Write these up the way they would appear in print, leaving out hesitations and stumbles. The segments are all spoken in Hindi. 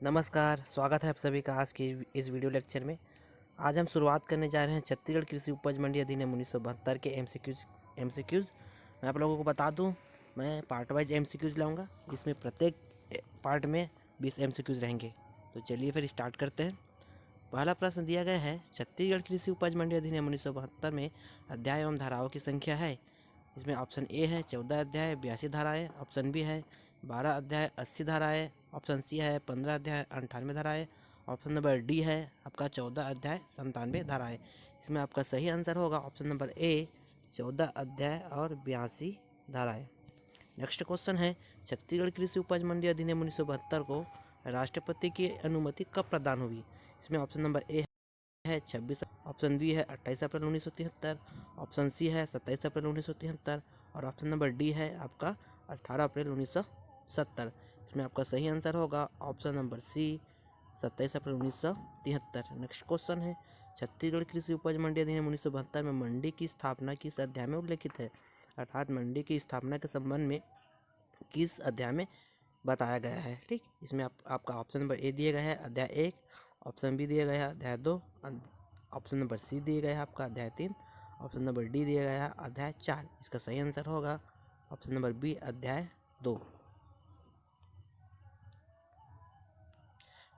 नमस्कार, स्वागत है आप सभी का आज की इस वीडियो लेक्चर में। आज हम शुरुआत करने जा रहे हैं छत्तीसगढ़ कृषि उपज मंडी अधिनियम 1972 के एमसीक्यूज़। मैं आप लोगों को बता दूं, मैं पार्ट वाइज एमसीक्यूज़ लाऊंगा, जिसमें प्रत्येक पार्ट में 20 एमसीक्यूज़ रहेंगे। तो चलिए फिर स्टार्ट करते हैं। पहला प्रश्न दिया गया है, छत्तीसगढ़ कृषि उपज मंडी अधिनियम 1972 में अध्याय एवं धाराओं की संख्या है। इसमें ऑप्शन ए है 14 अध्याय 82 धाराएँ, ऑप्शन बी है 12 अध्याय 80 धाराएँ, ऑप्शन सी है 15 अध्याय 98 धाराएँ, ऑप्शन नंबर डी है आपका 14 अध्याय 97 धाराएँ। इसमें आपका सही आंसर होगा ऑप्शन नंबर ए 14 अध्याय और 82 धाराएँ। नेक्स्ट क्वेश्चन है, छत्तीसगढ़ कृषि उपज मंडी अधिनियम 1972 को राष्ट्रपति की अनुमति कब प्रदान हुई। इसमें ऑप्शन नंबर ए है 26, ऑप्शन बी है 28 अप्रैल 1973, ऑप्शन सी है 27 अप्रैल 1973 और ऑप्शन नंबर डी है आपका 18 अप्रैल 1970। इसमें आपका सही आंसर होगा ऑप्शन नंबर सी 27 अप्रैल 1973। नेक्स्ट क्वेश्चन है, छत्तीसगढ़ कृषि उपज मंडी अधिनियम 1972 में मंडी की स्थापना किस अध्याय में उल्लेखित है, अर्थात मंडी की स्थापना के संबंध में किस अध्याय में बताया गया है। ठीक, इसमें आपका ऑप्शन नंबर ए दिए गए हैं अध्याय 1, ऑप्शन बी दिए गए हैं अध्याय 2, ऑप्शन नंबर सी दिए गए हैं आपका अध्याय 3, ऑप्शन नंबर डी दिए गया है अध्याय 4। इसका सही आंसर होगा ऑप्शन नंबर बी अध्याय 2।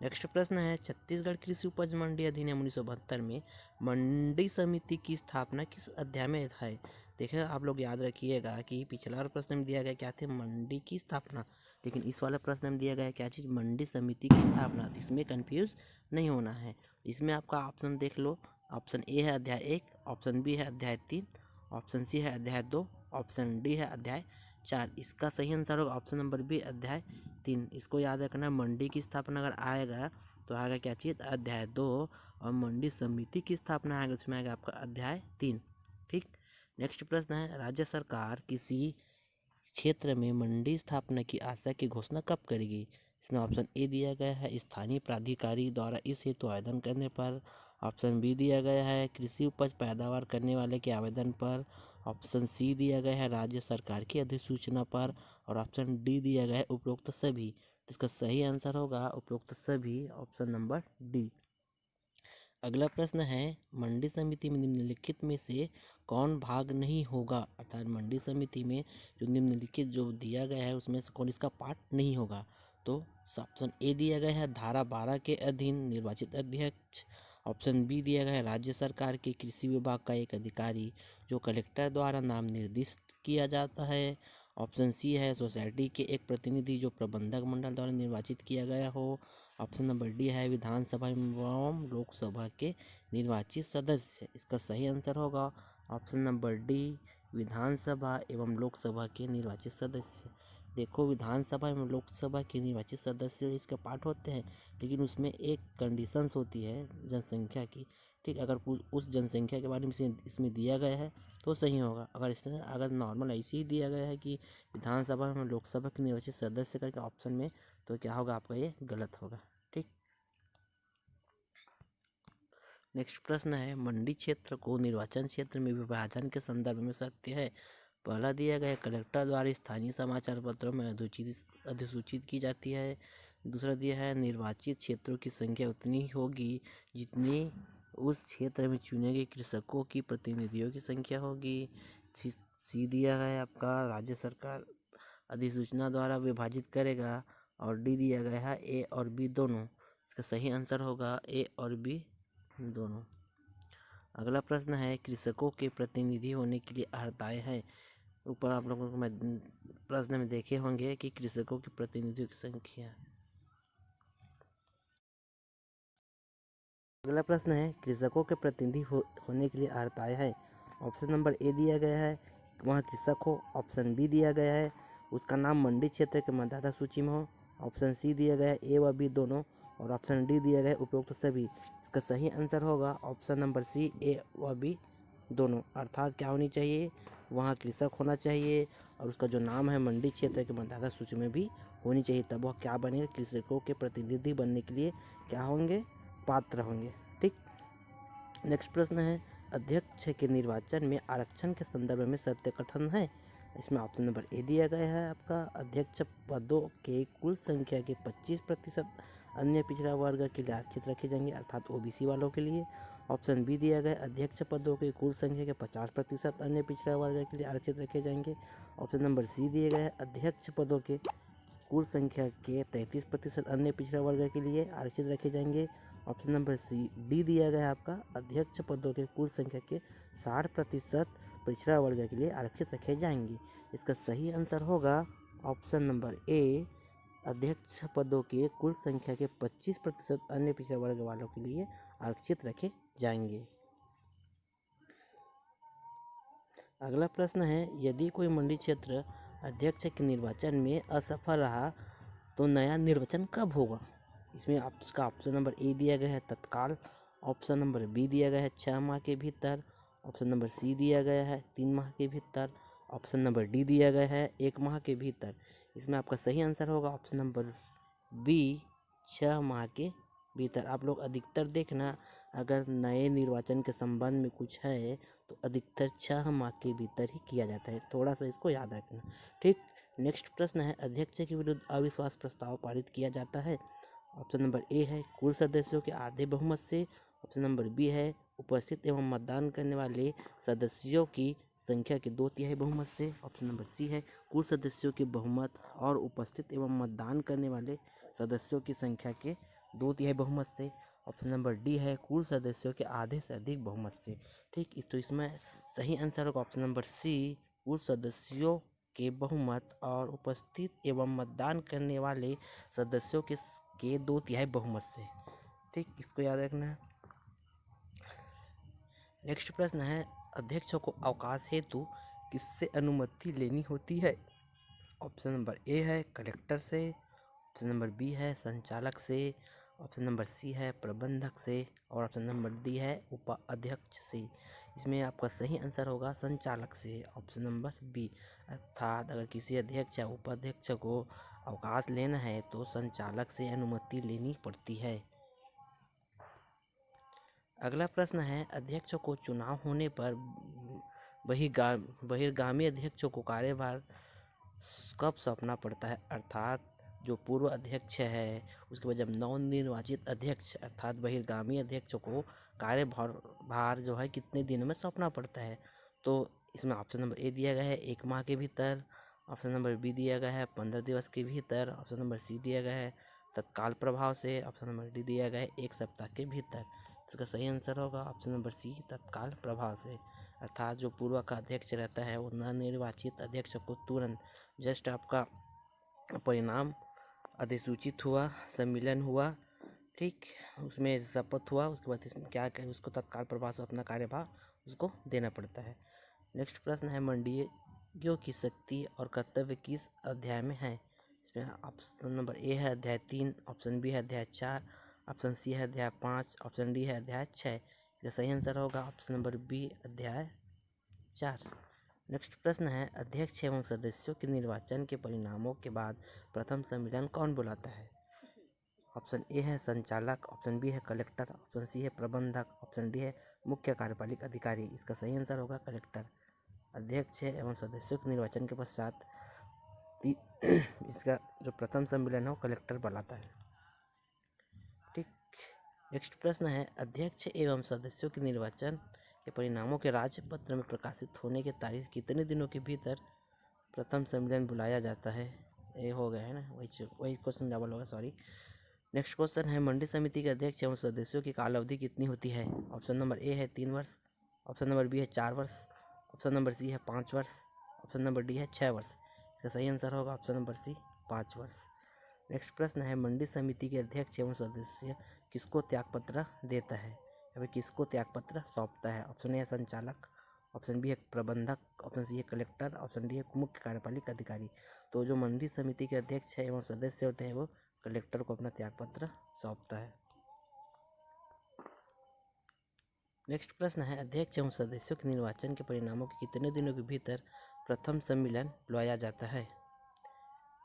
नेक्स्ट प्रश्न है, छत्तीसगढ़ कृषि उपज मंडी अधिनियम 1972 में मंडी समिति की स्थापना किस अध्याय में है। देखिए आप लोग याद रखिएगा कि पिछला वाला प्रश्न में दिया गया क्या थे, मंडी की स्थापना, लेकिन इस वाले प्रश्न में दिया गया क्या चीज़, मंडी समिति की स्थापना। तो इसमें कंफ्यूज नहीं होना है। इसमें आपका ऑप्शन देख लो, ऑप्शन ए है अध्याय 1, ऑप्शन बी है अध्याय 3, ऑप्शन सी है अध्याय 2, ऑप्शन डी है अध्याय 4। इसका सही आंसर होगा ऑप्शन नंबर बी अध्याय 3। इसको याद रखना, मंडी की स्थापना अगर आएगा तो आएगा क्या चीज़, अध्याय 2, और मंडी समिति की स्थापना आएगा उसमें आएगा आपका अध्याय 3। ठीक, नेक्स्ट प्रश्न है, राज्य सरकार किसी क्षेत्र में मंडी स्थापना की आशा की घोषणा कब करेगी। इसमें ऑप्शन ए दिया गया है स्थानीय प्राधिकारी द्वारा इस हेतु आवेदन करने पर, ऑप्शन बी दिया गया है कृषि उपज पैदावार करने वाले के आवेदन पर, ऑप्शन सी दिया गया है राज्य सरकार की अधिसूचना पर और ऑप्शन डी दिया गया है उपरोक्त सभी। तो इसका सही आंसर होगा उपरोक्त सभी, ऑप्शन नंबर डी। अगला प्रश्न है, मंडी समिति में निम्नलिखित में से कौन भाग नहीं होगा, अर्थात मंडी समिति में जो निम्नलिखित जो दिया गया है उसमें से कौन इसका पार्ट नहीं होगा। तो ऑप्शन ए दिया गया है धारा 12 के अधीन निर्वाचित अध्यक्ष, ऑप्शन बी दिया गया है राज्य सरकार के कृषि विभाग का एक अधिकारी जो कलेक्टर द्वारा नाम निर्दिष्ट किया जाता है, ऑप्शन सी है सोसाइटी के एक प्रतिनिधि जो प्रबंधक मंडल द्वारा निर्वाचित किया गया हो, ऑप्शन नंबर डी है विधानसभा एवं लोकसभा के निर्वाचित सदस्य। इसका सही आंसर होगा ऑप्शन नंबर डी विधानसभा एवं लोकसभा के निर्वाचित सदस्य। देखो, विधानसभा एवं लोकसभा के निर्वाचित सदस्य इसका पार्ट होते हैं, लेकिन उसमें एक कंडीशंस होती है जनसंख्या की। ठीक, अगर उस जनसंख्या के बारे में इसमें दिया गया है तो सही होगा। अगर नॉर्मल ऐसे ही दिया गया है कि विधानसभा एवं लोकसभा के निर्वाचित सदस्य करके ऑप्शन में, तो क्या होगा आपका, ये गलत होगा। ठीक, नेक्स्ट प्रश्न है, मंडी क्षेत्र को निर्वाचन क्षेत्र में विभाजन के संदर्भ में सत्य है। पहला दिया गया है कलेक्टर द्वारा स्थानीय समाचार पत्रों में अधिसूचित की जाती है। दूसरा दिया है निर्वाचित क्षेत्रों की संख्या उतनी ही होगी जितनी उस क्षेत्र में चुने गए कृषकों की प्रतिनिधियों की संख्या होगी। सी दिया है आपका राज्य सरकार अधिसूचना द्वारा विभाजित करेगा, और डी दिया गया है ए और बी दोनों। इसका सही आंसर होगा ए और बी दोनों। अगला प्रश्न है, कृषकों के प्रतिनिधि होने के लिए अर्हताएं हैं। ऊपर आप लोगों को मैं प्रश्न में देखे होंगे कि कृषकों के प्रतिनिधियों की संख्या। अगला प्रश्न है, कृषकों के प्रतिनिधि होने के लिए अर्हताएं हैं। ऑप्शन नंबर ए दिया गया है वहाँ कृषक हो, ऑप्शन बी दिया गया है उसका नाम मंडी क्षेत्र के मतदाता सूची में हो, ऑप्शन सी दिया गया है ए व बी दोनों, और ऑप्शन डी दिया गया है उपरोक्त सभी। इसका सही आंसर होगा ऑप्शन नंबर सी ए व बी दोनों। अर्थात क्या होनी चाहिए, वहाँ कृषक होना चाहिए और उसका जो नाम है मंडी क्षेत्र के मतदाता सूची में भी होनी चाहिए, तब वह क्या बनेगा, कृषकों के प्रतिनिधि बनने के लिए क्या होंगे, पात्र होंगे। ठीक, नेक्स्ट प्रश्न है, अध्यक्ष के निर्वाचन में आरक्षण के संदर्भ में सत्य कथन है। इसमें ऑप्शन नंबर ए दिया गया है आपका अध्यक्ष पदों के कुल संख्या के 25% अन्य पिछड़ा वर्ग के लिए आरक्षित रखे जाएंगे, अर्थात ओबीसी वालों के लिए। ऑप्शन बी दिया गया अध्यक्ष पदों की कुल संख्या के 50% अन्य पिछड़ा वर्ग के लिए आरक्षित रखे जाएंगे। ऑप्शन नंबर सी दिए गए अध्यक्ष पदों के कुल संख्या के 33% अन्य पिछड़ा वर्ग के लिए आरक्षित रखे जाएंगे। ऑप्शन नंबर डी दिया गया है आपका अध्यक्ष पदों के कुल संख्या के 60% पिछड़ा वर्ग के लिए आरक्षित रखे जाएंगे। इसका सही आंसर होगा ऑप्शन नंबर ए, अध्यक्ष पदों के कुल संख्या के 25% अन्य पिछड़ा वर्ग वालों के लिए आरक्षित रखे जाएंगे। अगला प्रश्न है, यदि कोई मंडी क्षेत्र अध्यक्ष के निर्वाचन में असफल रहा तो नया निर्वाचन कब होगा? इसमें आपका ऑप्शन नंबर ए दिया गया है तत्काल, ऑप्शन नंबर बी दिया गया है 6 माह के भीतर, ऑप्शन नंबर सी दिया गया है 3 माह के भीतर, ऑप्शन नंबर डी दिया गया है 1 माह के भीतर। इसमें आपका सही आंसर होगा ऑप्शन नंबर बी, 6 माह के भीतर। आप लोग अधिकतर देखना, अगर नए निर्वाचन के संबंध में कुछ है तो अधिकतर 6 माह के भीतर ही किया जाता है, थोड़ा सा इसको याद रखना। ठीक, नेक्स्ट प्रश्न है, अध्यक्ष के विरुद्ध अविश्वास प्रस्ताव पारित किया जाता है। ऑप्शन नंबर ए है कुल सदस्यों के आधे बहुमत से, ऑप्शन नंबर बी है उपस्थित एवं मतदान करने वाले सदस्यों की संख्या के 2/3 बहुमत से, ऑप्शन नंबर सी है कुल सदस्यों के बहुमत और उपस्थित एवं मतदान करने वाले सदस्यों की संख्या के 2/3 बहुमत से, ऑप्शन नंबर डी है कुल सदस्यों के आधे से अधिक बहुमत से। ठीक, तो इसमें सही आंसर होगा ऑप्शन नंबर सी, कुल सदस्यों के बहुमत और उपस्थित एवं मतदान करने वाले सदस्यों के 2/3 बहुमत से। ठीक, इसको याद रखना है। नेक्स्ट प्रश्न है, अध्यक्षों को अवकाश हेतु किससे अनुमति लेनी होती है? ऑप्शन नंबर ए है कलेक्टर से, ऑप्शन नंबर बी है संचालक से, ऑप्शन नंबर सी है प्रबंधक से और ऑप्शन नंबर डी है उपाध्यक्ष से। इसमें आपका सही आंसर होगा संचालक से, ऑप्शन नंबर बी। अर्थात अगर किसी अध्यक्ष या उपाध्यक्ष को अवकाश लेना है तो संचालक से अनुमति लेनी पड़ती है। अगला प्रश्न है, अध्यक्षों को चुनाव होने पर बहिर्गामी अध्यक्षों को कार्यभार कब सौंपना पड़ता है? अर्थात जो पूर्व अध्यक्ष है उसके बाद जब नवनिर्वाचित अध्यक्ष अर्थात बहिर्गामी अध्यक्षों को कार्यभार जो है कितने दिनों में सौंपना पड़ता है? तो इसमें ऑप्शन नंबर ए दिया गया है 1 माह के भीतर, ऑप्शन नंबर बी दिया गया है 15 दिवस के भीतर, ऑप्शन नंबर सी दिया गया है तत्काल प्रभाव से, ऑप्शन नंबर डी दिया गया है 1 सप्ताह के भीतर। इसका सही आंसर होगा ऑप्शन नंबर सी, तत्काल प्रभाव से। अर्थात जो पूर्व का अध्यक्ष रहता है वो नवनिर्वाचित अध्यक्ष को तुरंत जस्ट आपका परिणाम अधिसूचित हुआ, सम्मेलन हुआ, ठीक, उसमें शपथ हुआ, उसके बाद इसमें क्या कहें उसको तत्काल प्रभाव से अपना कार्यभार उसको देना पड़ता है। नेक्स्ट प्रश्न है, मंडियों की शक्ति और कर्तव्य किस अध्याय में है? इसमें ऑप्शन नंबर ए है अध्याय 3, ऑप्शन बी है अध्याय 4, ऑप्शन सी है अध्याय 5, ऑप्शन डी है अध्याय 6। इसका सही आंसर होगा ऑप्शन नंबर बी, अध्याय 4। नेक्स्ट प्रश्न है, अध्यक्ष एवं सदस्यों के निर्वाचन के परिणामों के बाद प्रथम सम्मेलन कौन बुलाता है? ऑप्शन ए है संचालक, ऑप्शन बी है कलेक्टर, ऑप्शन सी है प्रबंधक, ऑप्शन डी है मुख्य कार्यपालिक अधिकारी। इसका सही आंसर होगा कलेक्टर। अध्यक्ष एवं सदस्यों के निर्वाचन के पश्चात इसका जो प्रथम सम्मेलन है वो कलेक्टर बुलाता है। ठीक, नेक्स्ट प्रश्न है, अध्यक्ष एवं सदस्यों के निर्वाचन के परिणामों के राजपत्र में प्रकाशित होने के तारीख कितने दिनों के भीतर प्रथम सम्मेलन बुलाया जाता है? ये हो गया है ना, वही क्वेश्चन डबल होगा, सॉरी। नेक्स्ट क्वेश्चन है, मंडी समिति के अध्यक्ष एवं सदस्यों की काल अवधि कितनी होती है? ऑप्शन नंबर ए है 3 वर्ष, ऑप्शन नंबर बी है 4 वर्ष, ऑप्शन नंबर सी है 5 वर्ष, ऑप्शन नंबर डी है 6 वर्ष। इसका सही आंसर होगा ऑप्शन नंबर सी, 5 वर्ष। नेक्स्ट प्रश्न है, मंडी समिति के अध्यक्ष एवं सदस्य किसको त्यागपत्र देता है या फिर किसको त्यागपत्र सौंपता है? ऑप्शन ए है संचालक, ऑप्शन बी है प्रबंधक, ऑप्शन सी है कलेक्टर, ऑप्शन डी है मुख्य कार्यपालिक अधिकारी। तो जो मंडी समिति के अध्यक्ष है एवं सदस्य होते हैं वो कलेक्टर को अपना त्यागपत्र सौंपता है। नेक्स्ट प्रश्न है, अध्यक्ष एवं सदस्यों के निर्वाचन के परिणामों के कितने दिनों के भीतर प्रथम सम्मेलन बुलाया जाता है?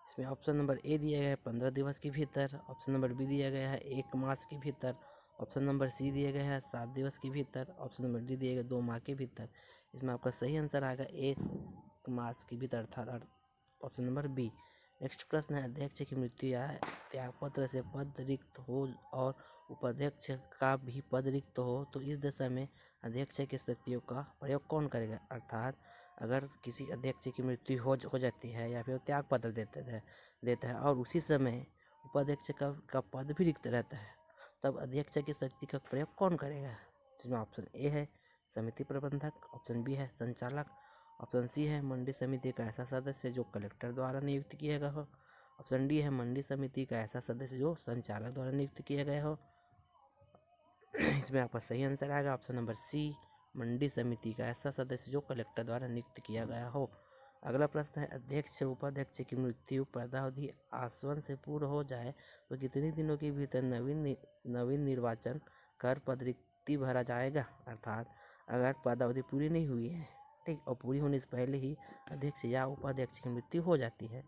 इसमें ऑप्शन नंबर ए दिया गया है 15 दिवस के भीतर, ऑप्शन नंबर बी दिया गया है 1 मास के भीतर, ऑप्शन नंबर सी दिया गया है 7 दिवस के भीतर, ऑप्शन नंबर डी दिया गया 2 माह के भीतर। इसमें आपका सही आंसर आएगा 1 मास के भीतर, अर्थात ऑप्शन नंबर बी। नेक्स्ट प्रश्न है, अध्यक्ष की मृत्यु या त्यागपत्र से पद रिक्त हो और उपाध्यक्ष का भी पद रिक्त हो तो इस दशा में अध्यक्ष की शक्तियों का प्रयोग कौन करेगा। अर्थात अगर किसी अध्यक्ष की मृत्यु हो जाती है या फिर त्याग पत्र देता है और उसी समय उपाध्यक्ष का पद भी रिक्त रहता है, तब अध्यक्ष की शक्ति का प्रयोग कौन करेगा। जिसमें ऑप्शन ए है समिति प्रबंधक, ऑप्शन बी है संचालक, ऑप्शन सी है मंडी समिति का ऐसा सदस्य जो कलेक्टर द्वारा नियुक्त किया गया हो, ऑप्शन डी है मंडी समिति का ऐसा सदस्य जो संचालक द्वारा नियुक्त किया गया हो। इसमें आपका सही आंसर आएगा ऑप्शन नंबर सी, मंडी समिति का ऐसा सदस्य जो कलेक्टर द्वारा नियुक्त किया गया हो। अगला प्रश्न है, अध्यक्ष उपाध्यक्ष की मृत्यु पदावधि आसवन से पूर्ण हो जाए तो कितने दिनों के भीतर नवीन निर्वाचन कर पद रिक्ति भरा जाएगा। अर्थात अगर पदावधि पूरी नहीं हुई है, ठीक, और पूरी होने से पहले ही अध्यक्ष या उपाध्यक्ष की मृत्यु हो जाती है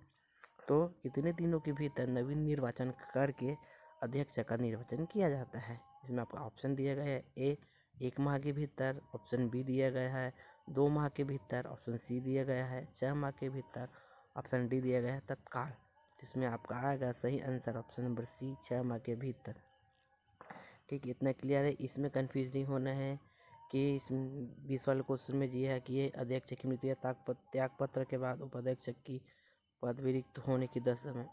तो कितने दिनों के भीतर नवीन निर्वाचन करके अध्यक्ष का निर्वाचन किया जाता है। इसमें आपका ऑप्शन दिया गया है ए 1 माह के भीतर, ऑप्शन बी दिया गया है 2 माह के भीतर, ऑप्शन सी दिया गया है 6 माह के भीतर, ऑप्शन डी दिया गया है तत्काल। इसमें आपका आएगा सही आंसर ऑप्शन नंबर सी 6 माह के भीतर। ठीक, इतना क्लियर है। इसमें कन्फ्यूज नहीं होना है कि इस 20 वाले क्वेश्चन में ये है कि ये अध्यक्ष की मृत्यु या त्यागपत्र के बाद उपाध्यक्ष की पद रिक्त होने की दशा में